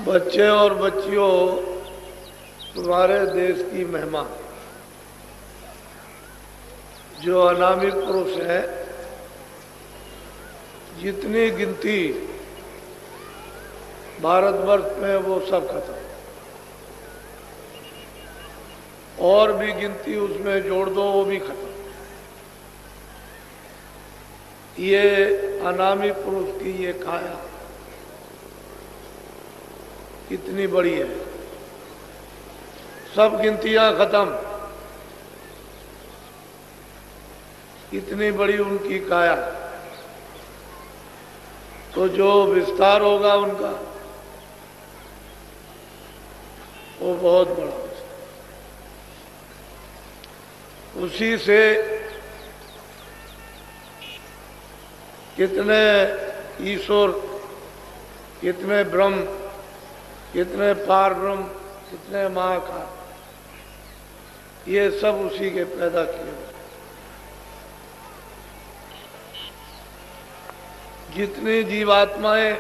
बच्चे और बच्चियों, तुम्हारे देश की महिमा, जो अनामी पुरुष है, जितनी गिनती भारतवर्ष में वो सब खत्म, और भी गिनती उसमें जोड़ दो वो भी खत्म। ये अनामी पुरुष की ये काया कितनी बड़ी है, सब गिनतियां खत्म, इतनी बड़ी उनकी काया। तो जो विस्तार होगा उनका वो बहुत बड़ा हो, उसी से कितने ईश्वर, कितने ब्रह्म, कितने पार ब्रह्म, कितने महाकाल, ये सब उसी के पैदा किए हुए। जितनी जीवात्माएं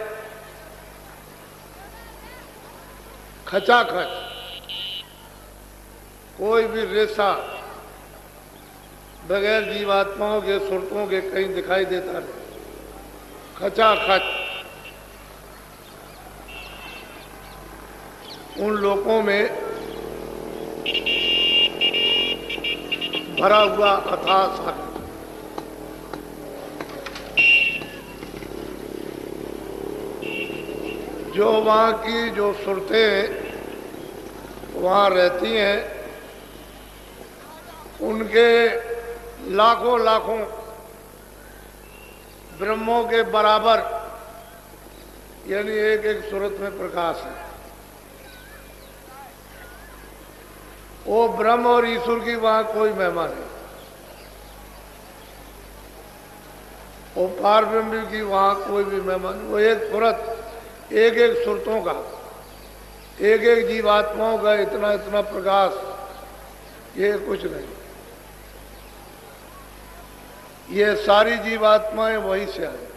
खचाखच, कोई भी रेशा बगैर जीवात्माओं के सुरतों के कहीं दिखाई देता नहीं, खचाखच उन लोकों में भरा हुआ अथाह सागर। जो वहाँ की जो सुरतें वहाँ रहती हैं, उनके लाखों लाखों ब्रह्मों के बराबर, यानी एक एक सूरत में प्रकाश है। वो ब्रह्म और ईश्वर की वहां कोई महिमा नहीं, वो पार ब्रह्म की वहां कोई भी महिमा नहीं। वो एक सूरत, एक एक सुरतों का, एक एक जीवात्माओं का इतना इतना प्रकाश, ये कुछ नहीं। ये सारी जीवात्माएं वहीं से आई।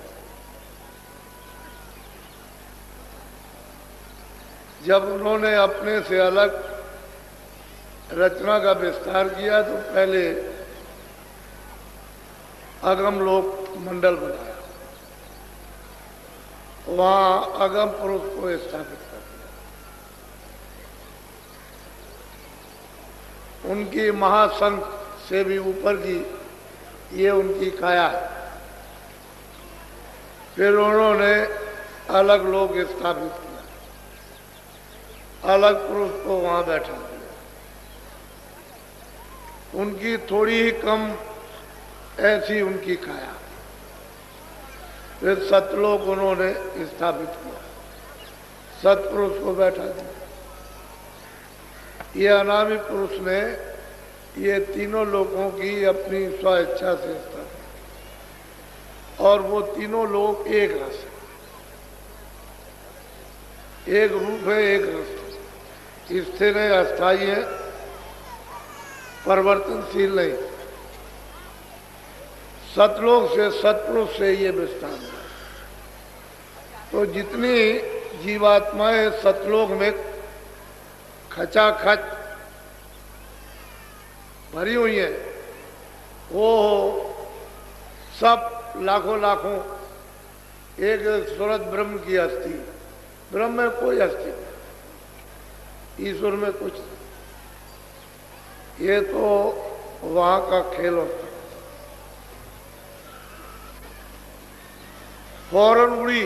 जब उन्होंने अपने से अलग रचना का विस्तार किया तो पहले अगम लोक मंडल बनाया, वहां अगम पुरुष को स्थापित कर दिया। उनकी महासंघ से भी ऊपर की ये उनकी काया है। फिर उन्होंने अलग लोक स्थापित किया, अलग पुरुष को वहां बैठा दिया। उनकी थोड़ी ही कम ऐसी उनकी काया। फिर सतलोक उन्होंने स्थापित किया, सतपुरुष को बैठा दिया। ये अनामी पुरुष ने ये तीनों लोगों की अपनी स्वेच्छा से स्थापित, और वो तीनों लोग एक रस है, एक रूप है, एक रस है, स्थिर है, अस्थायी है, परिवर्तनशील नहीं। सतलोक से, सतपुरुष से ये विस्तार है। तो जितनी जीवात्माएं सतलोक में खचाखच भरी हुई है, वो सब लाखों लाखों एक सूरत ब्रह्म की अस्थि। ब्रह्म में कोई अस्थि नहीं, ईश्वर में कुछ नहीं। ये तो वहां का खेल होता। फौरन उड़ी,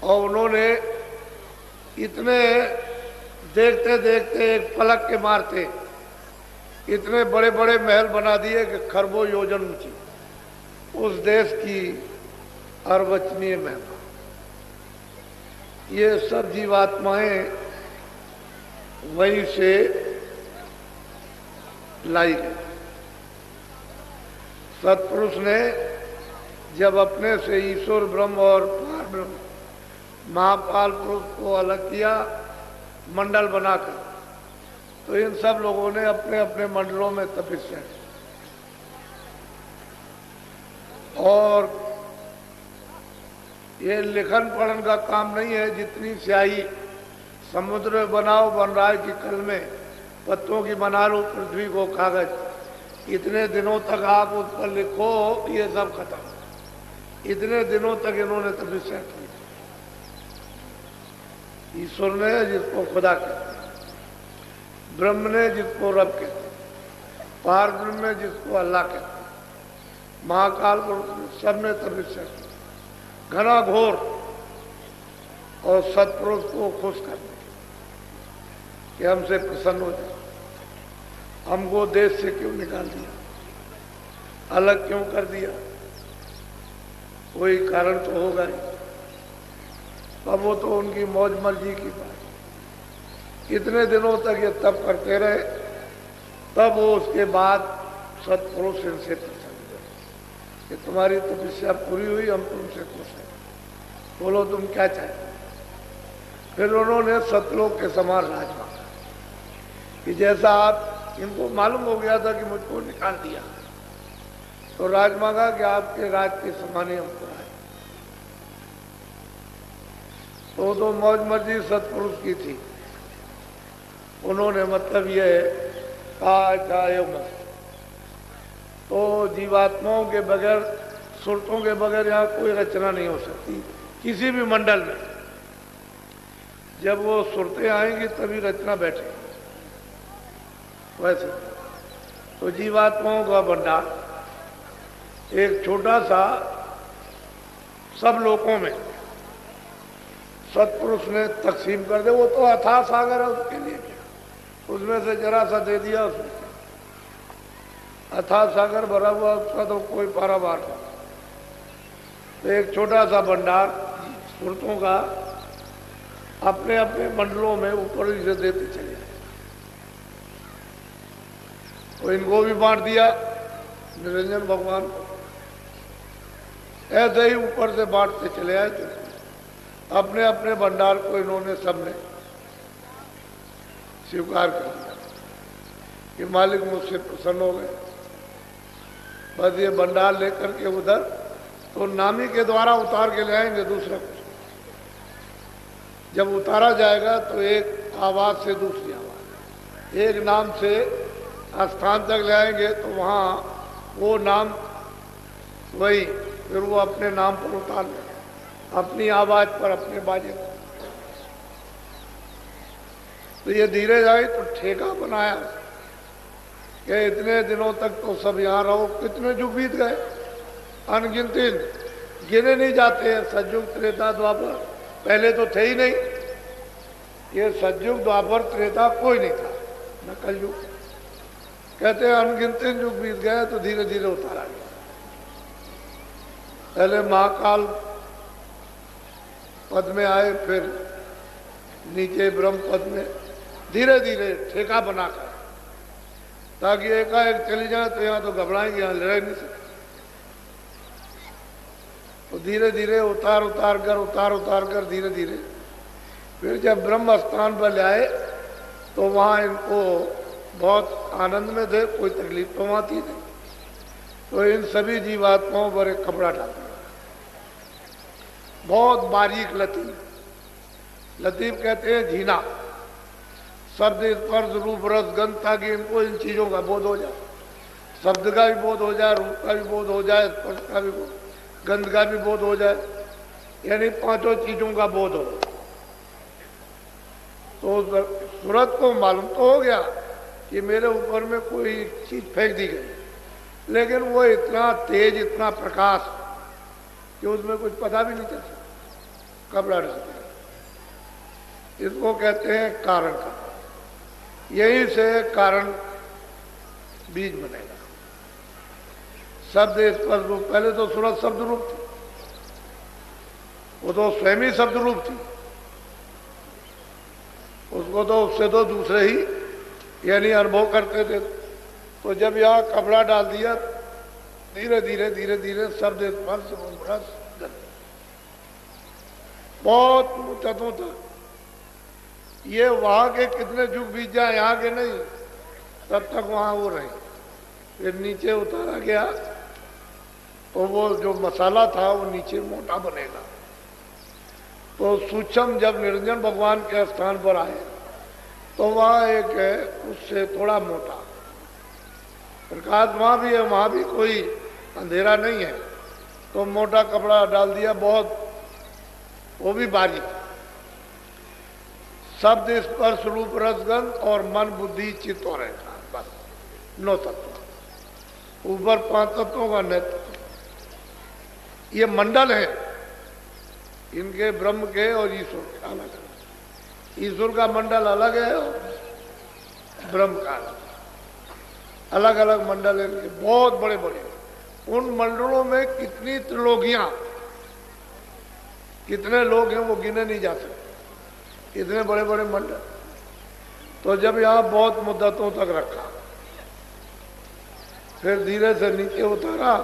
और उन्होंने इतने देखते देखते एक पलक के मारते इतने बड़े बड़े महल बना दिए कि खरबों योजन ऊंची। उस देश की अर्वचनीय महिमा, ये सब जीवात्माएं वहीं से लाई गई। सतपुरुष ने जब अपने से ईश्वर ब्रह्म और पार ब्रह्म महापाल पुरुष को अलग किया मंडल बनाकर, तो इन सब लोगों ने अपने अपने मंडलों में तपस्या की, और ये लिखन पढ़न का काम नहीं है। जितनी स्याही समुद्र में बनाओ बन रहा है कि कल में पत्तों की बना लो पृथ्वी को कागज, इतने दिनों तक आप उस पर लिखो, ये सब खत्म। इतने दिनों तक इन्होंने तपस्या की। ईश्वर ने जिसको खुदा कहते हैं, ब्रह्म ने जिसको रब कहते हैं, पार ब्रह्म ने जिसको अल्लाह कहते हैं, महाकाल पुरुष ने सबने तपस्या की घना घोर और सत्पुरुष को खुश करने कि हमसे प्रसन्न हो जाए। हमको देश से क्यों निकाल दिया, अलग क्यों कर दिया, कोई कारण तो होगा ही। अब वो तो उनकी मौज मर्जी की बात। इतने दिनों तक ये तप करते रहे, तब वो उसके बाद सत्पुरुष इनसे प्रसन्न हुए कि तुम्हारी तपस्या पूरी हुई, हम तुमसे खुश हैं, बोलो तुम क्या चाहते। फिर उन्होंने सतलोक के समान राज मांगा कि जैसा आप, इनको मालूम हो गया था कि मुझको निकाल दिया, तो राज मांगा कि आपके राज के समान ही हमको राज। तो मौज मर्जी सत्पुरुष की थी। उन्होंने मतलब ये चाहे मस्त। तो जीवात्माओं के बगैर, सुरतों के बगैर यहाँ कोई रचना नहीं हो सकती किसी भी मंडल में। जब वो सुरतें आएंगी तभी रचना बैठेगी। वैसे तो जीवात्माओं का भंडार एक छोटा सा सब लोगों में सत्पुरुष ने तकसीम कर दे। वो तो अथाह सागर है, उसके लिए क्या, उसमें से जरा सा दे दिया, उसमें अथाह सागर भरा हुआ, उसका तो कोई पारावार नहीं। तो एक छोटा सा भंडार सुरतों का अपने अपने मंडलों में ऊपर से देते चले आए। तो इनको भी बांट दिया निरंजन भगवान को, ऐसे ही ऊपर से बांटते चले आए। थे अपने अपने भंडार को इन्होंने सबने स्वीकार कर लिया कि मालिक मुझसे प्रसन्न हो गए। बस ये भंडार लेकर के उधर तो नामी के द्वारा उतार के ले आएंगे, दूसरा कुछ। जब उतारा जाएगा तो एक आवाज से दूसरी आवाज, एक नाम से स्थान तक ले आएंगे तो वहाँ वो नाम वही, फिर वो अपने नाम पर उतार लेंगे, अपनी आवाज पर, अपने बाजे पर। तो ये धीरे जाए तो ठेका बनाया कि इतने दिनों तक तो सब यहाँ रहो। कितने युग बीत गए, अनगिनत, गिने नहीं जाते हैं। सतयुग त्रेता द्वापर पहले तो थे ही नहीं। ये सतयुग द्वापर त्रेता कोई नहीं था, न कलयुग। कहते हैं अनगिनत युग बीत गए तो धीरे धीरे उतारा गया। पहले महाकाल पद में आए, फिर नीचे ब्रह्म पद में, धीरे धीरे ठेका बनाकर, ताकि एकाएक चली जाए तो यहाँ तो घबराएंगे, यहाँ लड़ नहीं सकते। तो धीरे धीरे उतार उतार कर धीरे धीरे फिर जब ब्रह्म स्थान पर ले आए तो वहाँ इनको बहुत आनंद में थे, कोई तकलीफ तो वहाँ थी नहीं। तो इन सभी जीवात्माओं पर एक कपड़ा डाल दिया, बहुत बारीक लतीफ। लतीफ कहते हैं झीना, शब्द, स्पर्श, रूप, रस, गंध, ताकि इनको इन चीजों का बोध हो जाए। शब्द का भी बोध हो जाए, रूप का भी बोध हो जाए, स्पर्श का भी बोध, गंध का भी बोध हो जाए, यानी पांचों चीजों का बोध हो। तो सूरत को मालूम तो हो गया कि मेरे ऊपर में कोई चीज फेंक दी गई, लेकिन वो इतना तेज, इतना प्रकाश कि उसमें कुछ पता भी नहीं चल सकता। कपड़ा डाल दिया। इसको कहते हैं कारण का। यही से कारण बीज बनेगा। शब्द, स्पर्श, रूप। पहले तो सूरत शब्द रूप थी, वो तो स्वयं ही शब्द रूप थी। उसको तो उससे तो दूसरे ही यानी अनुभव करते थे। तो जब यहाँ कपड़ा डाल दिया, धीरे धीरे धीरे धीरे शब्द, स्पर्श, रूप, रस, गंध, बहुत तत्वों तक। ये वहां के कितने युग बीत जाए, यहाँ के नहीं, तब तक वहां वो रहे। फिर नीचे उतारा गया तो वो जो मसाला था वो नीचे मोटा बनेगा, तो सूक्ष्म जब निरंजन भगवान के स्थान पर आए तो वहाँ एक है उससे थोड़ा मोटा प्रकाश, वहाँ भी है, वहाँ भी कोई अंधेरा नहीं है, तो मोटा कपड़ा डाल दिया, बहुत वो भी बारीक, शब्द स्पर्श रूप रसगंध और मन बुद्धि चित्त और अहंकार, बस 9 तत्व, ऊपर 5 तत्वों का नेतृत्व। ये मंडल है इनके, ब्रह्म के और ईश्वर के अलग अलग, ईश्वर का मंडल अलग है और ब्रह्म का अलग अलग मंडल है इनके, बहुत बड़े बड़े। उन मंडलों में कितनी त्रिलोकियां, कितने लोग हैं वो गिने नहीं जा सकते, इतने बड़े बड़े मंडल। तो जब यहाँ बहुत मुद्दतों तक रखा, फिर धीरे से नीचे उतारा,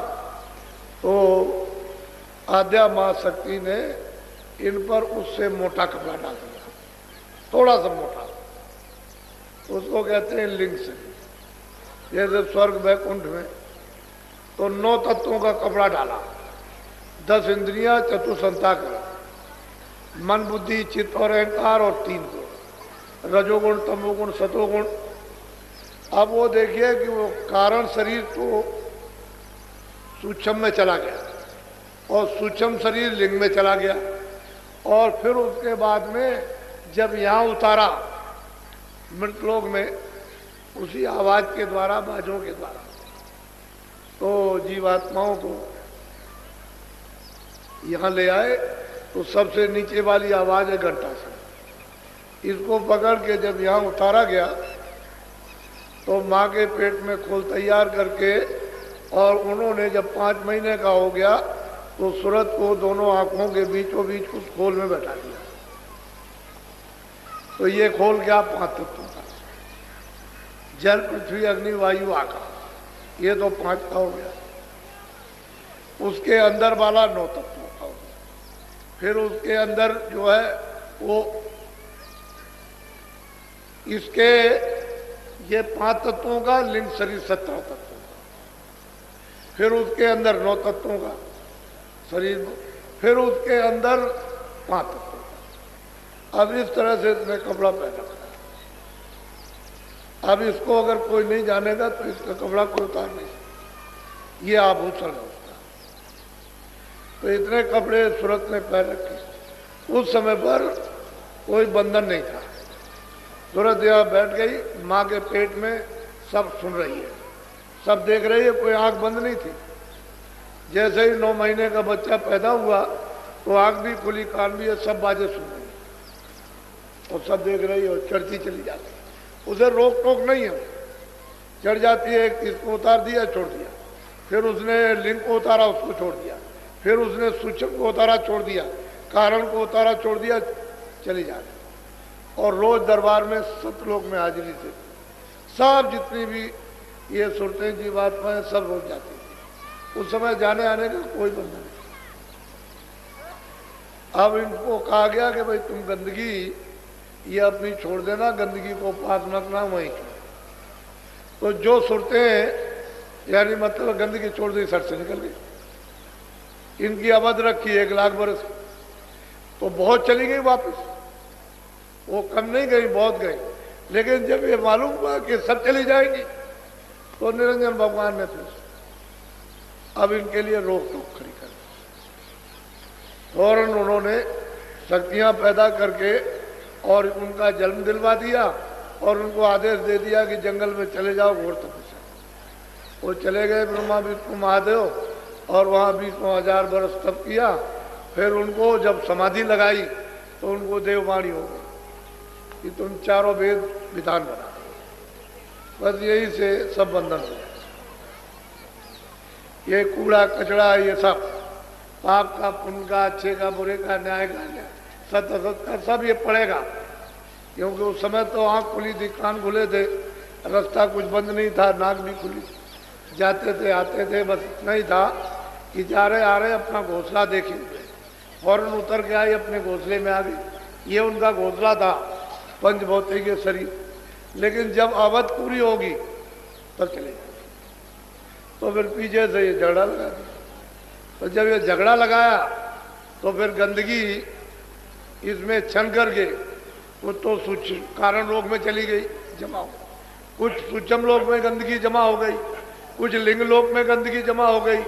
तो आद्या मां शक्ति ने इन पर उससे मोटा कपड़ा डाल दिया, थोड़ा सा मोटा, उसको कहते हैं लिंग से। जैसे स्वर्ग वैकुंठ में तो 9 तत्वों का कपड़ा डाला, 10 इंद्रियां, चतुसंताकरण, मन बुद्धि चित्त और अहंकार, और 3 गुण, रजोगुण तमोगुण सतोगुण। अब वो देखिए कि वो कारण शरीर तो सूक्ष्म में चला गया और सूक्ष्म शरीर लिंग में चला गया, और फिर उसके बाद में जब यहाँ उतारा मृतलोक में, उसी आवाज के द्वारा, बाजों के द्वारा, तो जीवात्माओं को यहाँ ले आए। तो सबसे नीचे वाली आवाज है घंटा से, इसको पकड़ के जब यहाँ उतारा गया तो माँ के पेट में खोल तैयार करके, और उन्होंने जब 5 महीने का हो गया तो सूरत को दोनों आंखों के बीचों बीच उस खोल में बैठा दिया। तो ये खोल क्या, 5 तत्वों का, जल पृथ्वी अग्नि वायु आकाश, ये तो 5 का हो गया। उसके अंदर वाला 9 तत्वों का हो गया। फिर उसके अंदर जो है वो इसके ये 5 तत्वों का लिंग शरीर 17 तत्वों का, फिर उसके अंदर 9 तत्वों का शरीर, फिर उसके अंदर 5 तत्वों का। अब इस तरह से इसने कपड़ा पहना। अब इसको अगर कोई नहीं जानेगा तो इसका कपड़ा कोई उतार नहीं सकता, ये आभूषण है उसका। तो इतने कपड़े सूरत ने पहन रखे। उस समय पर कोई बंधन नहीं था, सूरत यहाँ बैठ गई, माँ के पेट में सब सुन रही है, सब देख रही है, कोई आंख बंद नहीं थी। जैसे ही 9 महीने का बच्चा पैदा हुआ तो आंख भी खुली, कान भी है, सब बातें सुन रही है और सब देख रही है और चढ़ती चली जाती है। उसे रोक टोक नहीं है, चढ़ जाती है। इसको उतार दिया, छोड़ दिया, फिर उसने लिंग को उतारा, उसको छोड़ दिया, फिर उसने सूक्ष्म को उतारा, छोड़ दिया, कारण को उतारा, छोड़ दिया, चली जाती। और रोज दरबार में सतलोक में हाजिरी से सब जितनी भी ये सुरतें जीवात्माएं सब रोज जाती थी। उस समय जाने आने का कोई बंधन नहीं। अब इनको कहा गया कि भाई तुम गंदगी ये अपनी छोड़ देना, गंदगी को पास न रखना वहीं। तो जो सुरतें यानी मतलब गंदगी छोड़ दी, सर से निकल गई। इनकी अवध रखी 1 लाख बरस, तो बहुत चली गई वापस, वो कम नहीं गई, बहुत गई। लेकिन जब ये मालूम हुआ कि सब चली जाएगी तो निरंजन भगवान ने फिर अब इनके लिए रोक टोक खड़ी कर, फौरन उन्होंने शक्तियां पैदा करके और उनका जन्म दिलवा दिया और उनको आदेश दे दिया कि जंगल में चले जाओ घोर तपस्या। वो चले गए ब्रह्मा विष्णु महादेव और वहाँ 20,000 वर्ष तप किया। फिर उनको जब समाधि लगाई तो उनको देववाणी हो गई कि तुम चारों वेद विधान बना। बस यही से सब बंधन हो गए। ये कूड़ा कचड़ा, ये सब पाप का पुण्य का, अच्छे का बुरे का, न्याय का न्याय, सत्य असत का, सब ये पड़ेगा। क्योंकि उस समय तो आँख खुली थी, कान खुले थे, रास्ता कुछ बंद नहीं था, नाक भी खुली, जाते थे आते थे। बस इतना ही था कि जा रहे आ रहे अपना घोंसला देखे हुए, फौरन उतर के आए, अपने घोंसले में आ गई। ये उनका घोंसला था, पंचभौतिक शरीर। लेकिन जब अवध पूरी होगी तब चले जाए। तो फिर पीछे से ये झगड़ा लगा दिया। तो जब ये झगड़ा लगाया तो फिर गंदगी इसमें छन करके वो तो कारण लोक में चली गई जमा हो, कुछ सूक्ष्म लोक में गंदगी जमा हो गई, कुछ लिंग लोक में गंदगी जमा हो गई।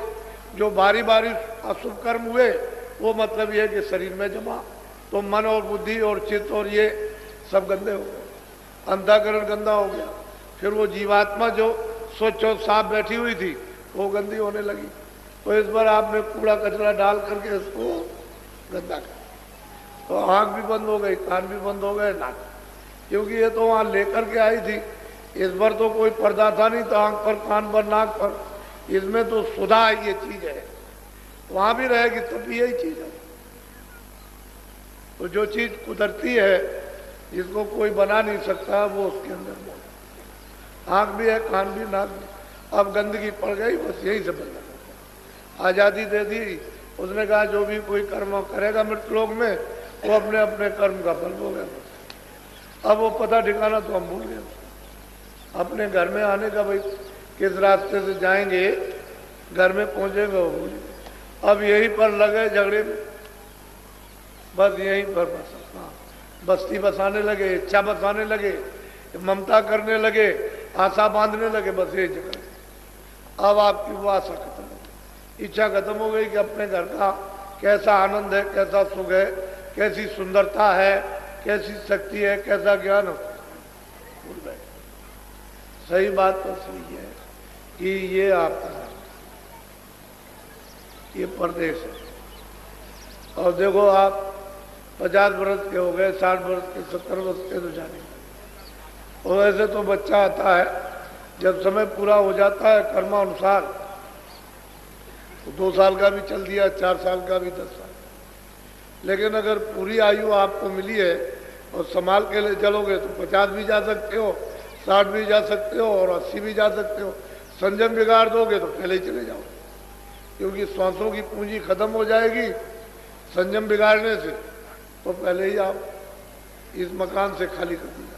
जो बारी बारी अशुभ कर्म हुए वो मतलब ये कि शरीर में जमा, तो मन और बुद्धि और चित्त और ये सब गंदे हो गए, अंतःकरण गंदा हो गया। फिर वो जीवात्मा जो स्वच्छ और साफ बैठी हुई थी वो गंदी होने लगी। तो इस बार आपने कूड़ा कचरा डाल करके इसको गंदा कर, तो आँख भी बंद हो गई, कान भी बंद हो गए, नाक, क्योंकि ये तो वहाँ लेकर के आई थी। इस बार तो कोई पर्दा था नहीं, तो आँख पर, कान पर, नाक पर, इसमें तो सुधा ये चीज है, वहाँ भी रहेगी तब भी यही चीज है। तो जो चीज कुदरती है जिसको कोई बना नहीं सकता वो उसके अंदर मौजूद। आँख भी है, कान भी, नाक भी, अब गंदगी पड़ गई, बस यही से बनना। आज़ादी दे दी, उसने कहा जो भी कोई कर्म करेगा मृतलोक में वो अपने अपने कर्म का फल भोगेगा। अब वो पता ठिकाना तो हम भूल गए, अपने घर में आने का, भाई किस रास्ते से जाएंगे, घर में पहुंचेंगे वो भूल गए। अब यहीं पर लगे झगड़े में, बस यहीं पर बस बस्ती बसाने लगे, इच्छा बसाने लगे, ममता करने लगे, आशा बांधने लगे, बस यही झगड़े। अब आपकी वो आशा खत्म हो गई, इच्छा खत्म हो गई कि अपने घर का कैसा आनंद है, कैसा सुख है, कैसी सुंदरता है, कैसी शक्ति है, कैसा ज्ञान हो, भूल गए। सही बात तो सही है कि ये आपका ये प्रदेश है। और देखो आप 50 वर्ष के हो गए, 60 वर्ष के, 70 वर्ष के तो जाने, और वैसे तो बच्चा आता है जब समय पूरा हो जाता है कर्मानुसार, तो 2 साल का भी चल दिया, 4 साल का भी, 10 साल। लेकिन अगर पूरी आयु आपको मिली है और संभाल के लिए चलोगे तो 50 भी जा सकते हो, 60 भी जा सकते हो और 80 भी जा सकते हो। संयम बिगाड़ दोगे तो पहले ही चले जाओ, क्योंकि श्वासों की पूंजी खत्म हो जाएगी संयम बिगाड़ने से, तो पहले ही आप इस मकान से खाली कर दिया,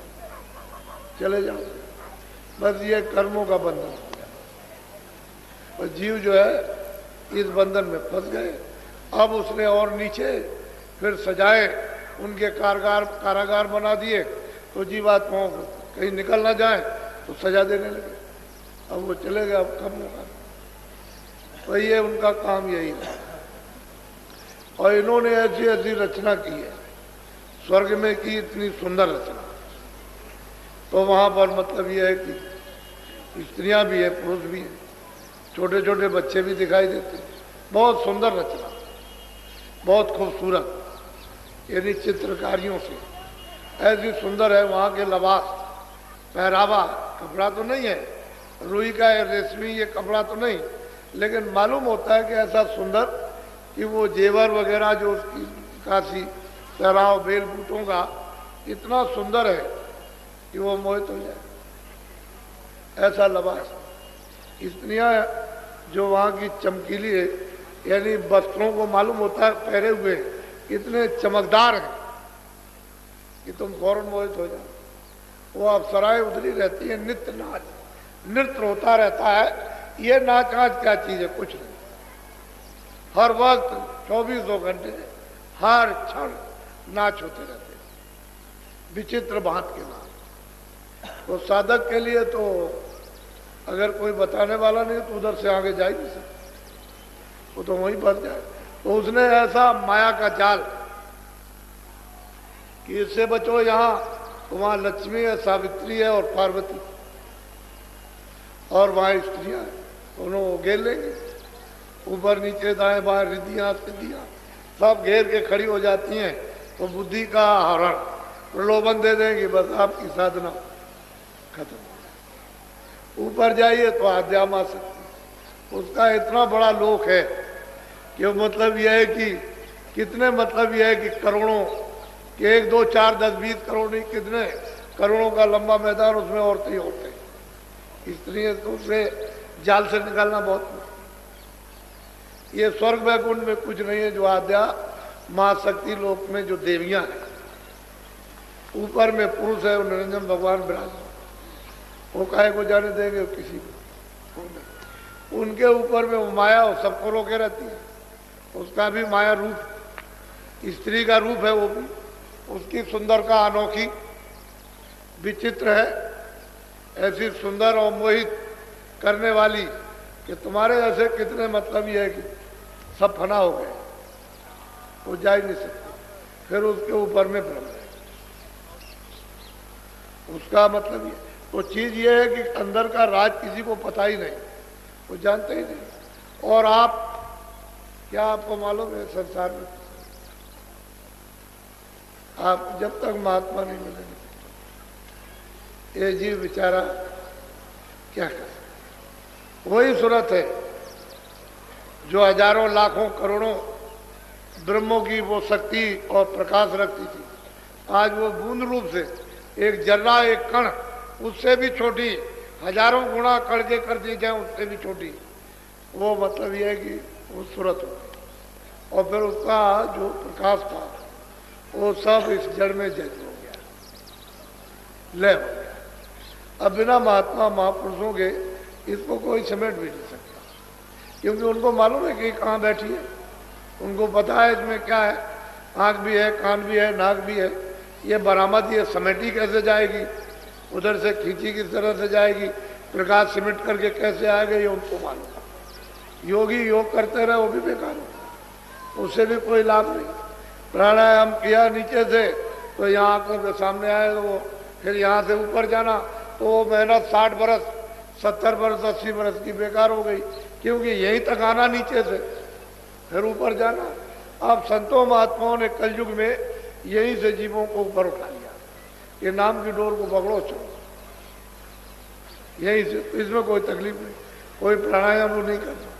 चले जाओ। बस ये कर्मों का बंधन, और जीव जो है इस बंधन में फंस गए। अब उसने और नीचे फिर सजाए, उनके कारागार बना दिए, तो जीवात्माओं को कहीं निकल ना जाए तो सजा देने लगे। अब वो चले गए, अब कब होगा, तो ये उनका काम यही है। और इन्होंने ऐसी ऐसी रचना की है, स्वर्ग में की इतनी सुंदर रचना, तो वहाँ पर मतलब ये है कि स्त्रियाँ भी है, पुरुष भी हैं, छोटे छोटे बच्चे भी दिखाई देते हैं। बहुत सुंदर रचना, बहुत खूबसूरत, यानी चित्रकारियों से ऐसी सुंदर है। वहाँ के लिबास, पहरावा, कपड़ा तो नहीं है रुई का है, रेशमी ये कपड़ा तो नहीं, लेकिन मालूम होता है कि ऐसा सुंदर कि वो जेवर वगैरह जो उसकी काशी पहराव, बेल बूटों का इतना सुंदर है कि वो मोहित हो जाए, ऐसा लिबास। स्त्रियाँ जो वहाँ की चमकीली है, यानी वस्त्रों को मालूम होता है पहरे हुए इतने चमकदार हैं कि तुम फौरन मोहित हो जाओ। वो अप्सराएं उधरी रहती है, नित्य नाच, नृत्य होता रहता है। ये नाच आज क्या चीज है, कुछ नहीं, हर वक्त 24 घंटे हर क्षण नाच होते रहते हैं, विचित्र भांत के नाच। तो साधक के लिए तो अगर कोई बताने वाला नहीं तो उधर से आगे जा ही नहीं सकता, वो तो वहीं फंस जाए। तो उसने ऐसा माया का जाल कि इससे बचो, यहाँ तो वहाँ लक्ष्मी है, सावित्री है और पार्वती, और वहाँ स्त्रियाँ हैं, दोनों घेर लेंगे, ऊपर नीचे दाएं बाएं रिद्धियाँ सिद्धियाँ सब घेर के खड़ी हो जाती हैं। तो बुद्धि का हरण, प्रलोभन दे देंगे, बस आपकी साधना खत्म। ऊपर जाइए तो आध्यात्म आ सकती, उसका इतना बड़ा लोक है कि मतलब यह है कि कितने, मतलब यह है कि करोड़ों कि 1, 2, 4, 10, 20 करोड़ नहीं, कितने करोड़ों का लंबा मैदान, उसमें औरतें ही औरतें। स्त्रियाँ तो उससे जाल से निकालना बहुत मुश्किल। ये स्वर्ग वैकुंठ में कुछ नहीं है, जो आद्या महाशक्ति लोक में जो देवियां हैं, ऊपर में पुरुष है, निरंजन भगवान विराज, वो काहे को जाने देंगे किसी को। उनके ऊपर में वो माया वो सबको रोके रहती है, उसका भी माया रूप, स्त्री का रूप है वो भी। उसकी सुंदरता अनोखी विचित्र है, ऐसी सुंदर और मोहित करने वाली कि तुम्हारे ऐसे कितने मतलब ये है कि सब फना हो गए, वो जा ही नहीं सकते। फिर उसके ऊपर में ब्रह्म है, उसका मतलब ये। तो चीज ये है कि अंदर का राज किसी को पता ही नहीं, वो जानते ही नहीं। और आप क्या आपको मालूम है संसार में आप जब तक महात्मा नहीं मिलेंगे ये जीव बेचारा क्या कर, वही सूरत है जो हजारों लाखों करोड़ों ब्रह्मों की वो शक्ति और प्रकाश रखती थी, आज वो बूंद रूप से एक जर्रा एक कण उससे भी छोटी, हजारों गुणा कड़के कर दी जाए उससे भी छोटी, वो मतलब ये है कि वो सूरत हो गई। और फिर उसका जो प्रकाश था वो सब इस जड़ में जज हो गया, लय हो गया। अब बिना महात्मा महापुरुषों के इसको कोई समेट भी नहीं सकता, क्योंकि उनको मालूम है कि कहाँ बैठी है, उनको पता है इसमें क्या है, आँख भी है, कान भी है, नाक भी है, ये बरामद ये समेटी कैसे जाएगी, उधर से खींची किस तरह से जाएगी, प्रकाश सिमट करके कैसे आएगा, ये उनको मालूम है। योगी योग करते रहे वो भी बेकार हो, उससे भी कोई लाभ नहीं। प्राणायाम किया नीचे से तो यहाँ आंखों के सामने आए, तो वो फिर यहाँ से ऊपर जाना तो वो मेहनत 60 बरस 70 बरस 80 बरस की बेकार हो गई, क्योंकि यहीं तक आना नीचे से फिर ऊपर जाना। अब संतों महात्माओं ने कलयुग में यहीं से जीवों को ऊपर उठा लिया, ये नाम की डोर को पकड़ो चलो यहीं से, इसमें कोई तकलीफ नहीं, कोई प्राणायाम नहीं करना,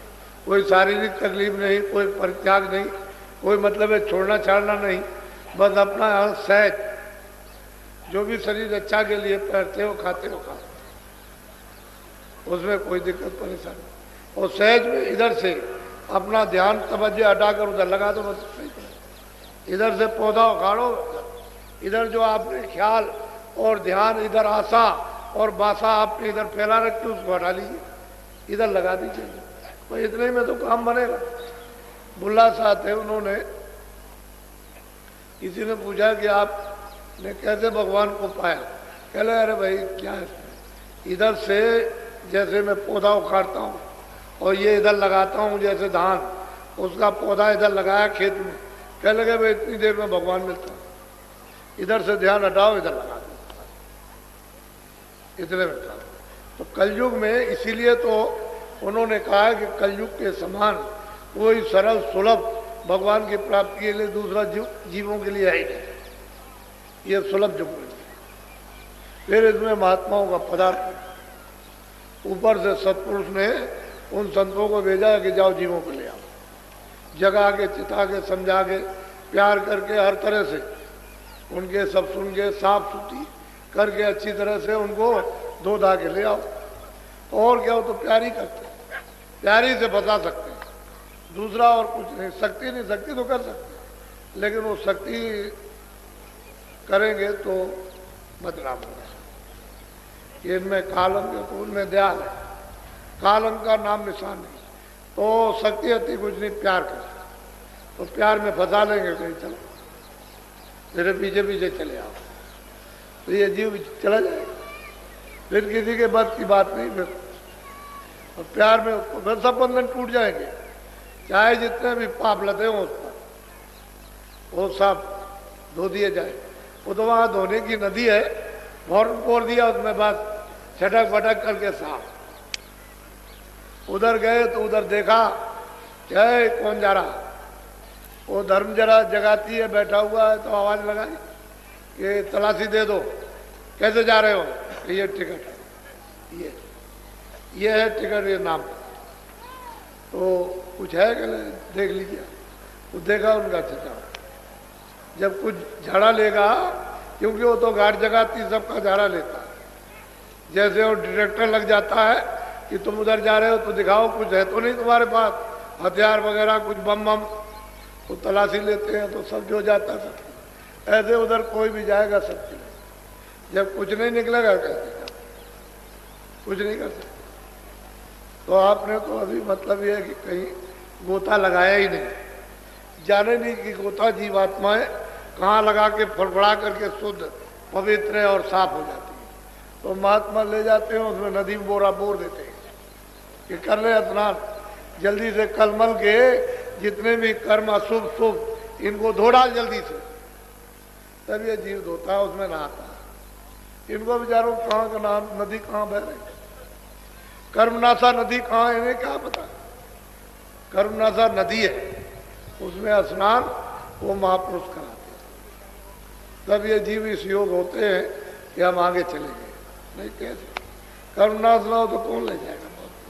कोई शारीरिक तकलीफ नहीं, कोई परित्याग नहीं, कोई मतलब है छोड़ना छाड़ना नहीं, बस अपना सहज जो भी शरीर अच्छा के लिए पहनते हो खाते हो खा, उसमें कोई दिक्कत परेशानी। और सहज में इधर से अपना ध्यान तवज्जो हटाकर उधर लगा दो, बस इधर से पौधा उखाड़ो, इधर जो आपने ख्याल और ध्यान इधर आशा और बासा आपने इधर फैला रखी उसको हटा लीजिए, इधर लगा दीजिए, तो इतने में तो काम बनेगा। बुल्ला साहब थे, उन्होंने किसी ने पूछा कि आपने कैसे भगवान को पाया, कह रहे अरे भाई क्या है, इधर से जैसे मैं पौधा उखाड़ता हूँ और ये इधर लगाता हूँ, जैसे धान उसका पौधा इधर लगाया खेत में, कह लगे भाई इतनी देर में भगवान मिलता है, इधर से ध्यान हटाओ इधर लगा दो, इतने में था। तो कलयुग में इसीलिए तो उन्होंने कहा है कि कलयुग के समान कोई सरल सुलभ भगवान की प्राप्ति के लिए दूसरा जीवों के लिए है ही नहीं, ये सुलभ युग है। फिर इसमें महात्माओं का पदार्थ, ऊपर से सत्पुरुष ने उन संतों को भेजा कि जाओ जीवों को ले आओ, जगा के चिता के समझा के प्यार करके हर तरह से उनके सब सुन के साफ सुथरी करके अच्छी तरह से उनको धो धा के ले आओ। और क्या हो तो प्यारी करते, प्यारी से बता सकते हैं, दूसरा और कुछ नहीं। शक्ति नहीं, शक्ति तो कर सकते, लेकिन वो शक्ति करेंगे तो बदनाम होगा। ये इनमें कालम है तो उनमें दयाल है, कालम का नाम निशान नहीं। तो शक्ति अति कुछ नहीं, प्यार कर, तो प्यार में फंसा लेंगे कहीं, चलो मेरे पीछे पीछे चले आओ, तो ये जीव चला जाएगा, फिर किसी के बस की बात नहीं। फिर और प्यार में उसको फिर सब बंधन टूट जाएंगे, चाहे जितने भी पाप लदे हों उस पर, वो सब धो दिए जाए। वो तो वहाँ धोने की नदी है, फौरन पोर दिया उसमें, बस छटक फटक करके साफ। उधर गए तो उधर देखा क्या है, कौन जा रहा, वो धर्म जरा जगाती है, बैठा हुआ है, तो आवाज लगाई कि तलाशी दे दो, कैसे जा रहे हो, ये टिकट है, ये है टिकट, ये नाम। तो कुछ है कि देख लीजिए, तो देखा उनका चिता, जब कुछ झाड़ा लेगा, क्योंकि वो तो गार्ड जगाती सबका झाड़ा लेता है, जैसे वो डिटेक्टर लग जाता है कि तुम उधर जा रहे हो तो दिखाओ कुछ है तो नहीं तुम्हारे पास, हथियार वगैरह कुछ बम बम, तो तलाशी लेते हैं तो सब जो जाता सब। ऐसे उधर कोई भी जाएगा सब, जब कुछ नहीं निकलेगा कैसे, कुछ नहीं कर सकते। तो आपने तो अभी मतलब ये है कि कहीं गोता लगाया ही नहीं, जाने नहीं कि गोता जीवात्माएं कहाँ लगा के फड़फड़ा करके शुद्ध पवित्र और साफ हो जाती है। तो महात्मा ले जाते हैं, उसमें नदी में बोरा बोर देते हैं कि कर ले स्नान जल्दी से, कलमल के जितने भी कर्म अशुभ शुभ इनको धो डाल जल्दी से। तब ये जीव धोता है, उसमें नहाता है। इनको बेचारों कहाँ का नाम, नदी कहाँ बह रही, कर्मनाशा नदी कहाँ है इन्हें क्या पता। कर्मनाशा नदी है, उसमें स्नान वो महापुरुष कराते हैं। तब ये जीव इस योग होते हैं कि हम आगे चले गए। नहीं कैसे कर्मनाश ना हो तो कौन ले जाएगा।